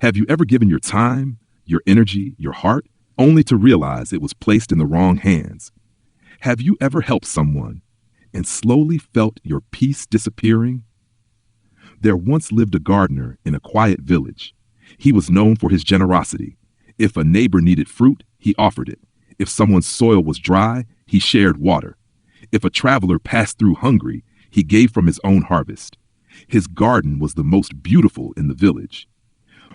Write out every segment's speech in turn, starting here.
Have you ever given your time, your energy, your heart, only to realize it was placed in the wrong hands? Have you ever helped someone and slowly felt your peace disappearing? There once lived a gardener in a quiet village. He was known for his generosity. If a neighbor needed fruit, he offered it. If someone's soil was dry, he shared water. If a traveler passed through hungry, he gave from his own harvest. His garden was the most beautiful in the village.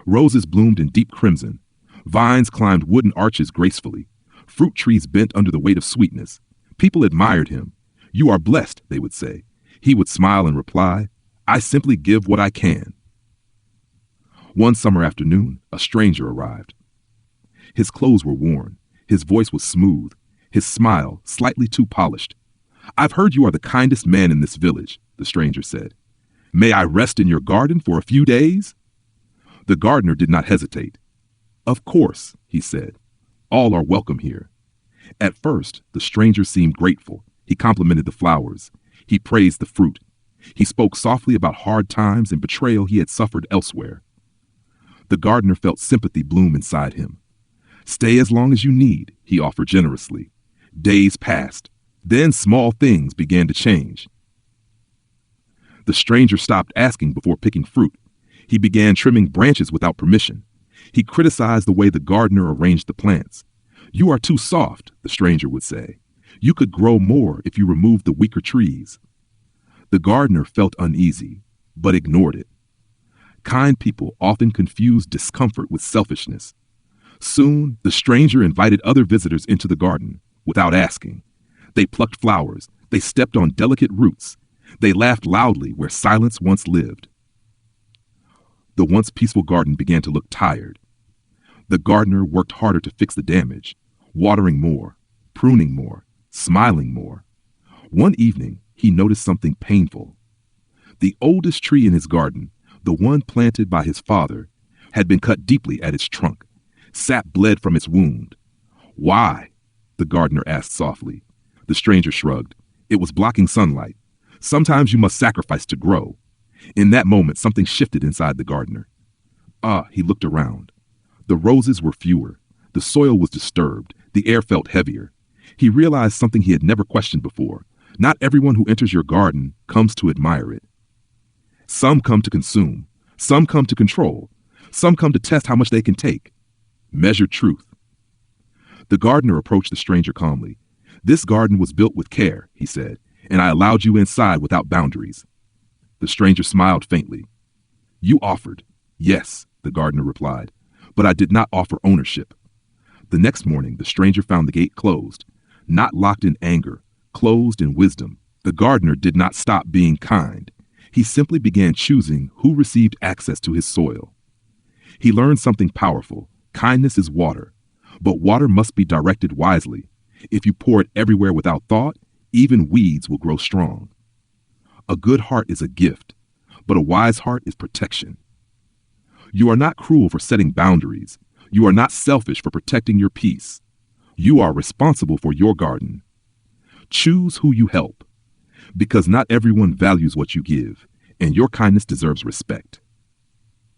Roses bloomed in deep crimson. Vines climbed wooden arches gracefully. Fruit trees bent under the weight of sweetness. People admired him. "You are blessed," they would say. He would smile and reply, "I simply give what I can." One summer afternoon, a stranger arrived. His clothes were worn. His voice was smooth. His smile slightly too polished. "I've heard you are the kindest man in this village," the stranger said. "May I rest in your garden for a few days?" The gardener did not hesitate. "Of course," he said. "All are welcome here." At first, the stranger seemed grateful. He complimented the flowers. He praised the fruit. He spoke softly about hard times and betrayal he had suffered elsewhere. The gardener felt sympathy bloom inside him. "Stay as long as you need," he offered generously. Days passed. Then small things began to change. The stranger stopped asking before picking fruit. He began trimming branches without permission. He criticized the way the gardener arranged the plants. "You are too soft," the stranger would say. "You could grow more if you removed the weaker trees." The gardener felt uneasy, but ignored it. Kind people often confuse discomfort with selfishness. Soon, the stranger invited other visitors into the garden without asking. They plucked flowers. They stepped on delicate roots. They laughed loudly where silence once lived. The once peaceful garden began to look tired. The gardener worked harder to fix the damage, watering more, pruning more, smiling more. One evening, he noticed something painful. The oldest tree in his garden, the one planted by his father, had been cut deeply at its trunk. Sap bled from its wound. "Why?" the gardener asked softly. The stranger shrugged. "It was blocking sunlight. Sometimes you must sacrifice to grow." In that moment, something shifted inside the gardener. He looked around. The roses were fewer. The soil was disturbed. The air felt heavier. He realized something he had never questioned before. Not everyone who enters your garden comes to admire it. Some come to consume. Some come to control. Some come to test how much they can take. Measure truth. The gardener approached the stranger calmly. "This garden was built with care," he said, "and I allowed you inside without boundaries." The stranger smiled faintly. "You offered." "Yes," the gardener replied, "but I did not offer ownership." The next morning, the stranger found the gate closed, not locked in anger, closed in wisdom. The gardener did not stop being kind. He simply began choosing who received access to his soil. He learned something powerful. Kindness is water, but water must be directed wisely. If you pour it everywhere without thought, even weeds will grow strong. A good heart is a gift, but a wise heart is protection. You are not cruel for setting boundaries. You are not selfish for protecting your peace. You are responsible for your garden. Choose who you help, because not everyone values what you give, and your kindness deserves respect.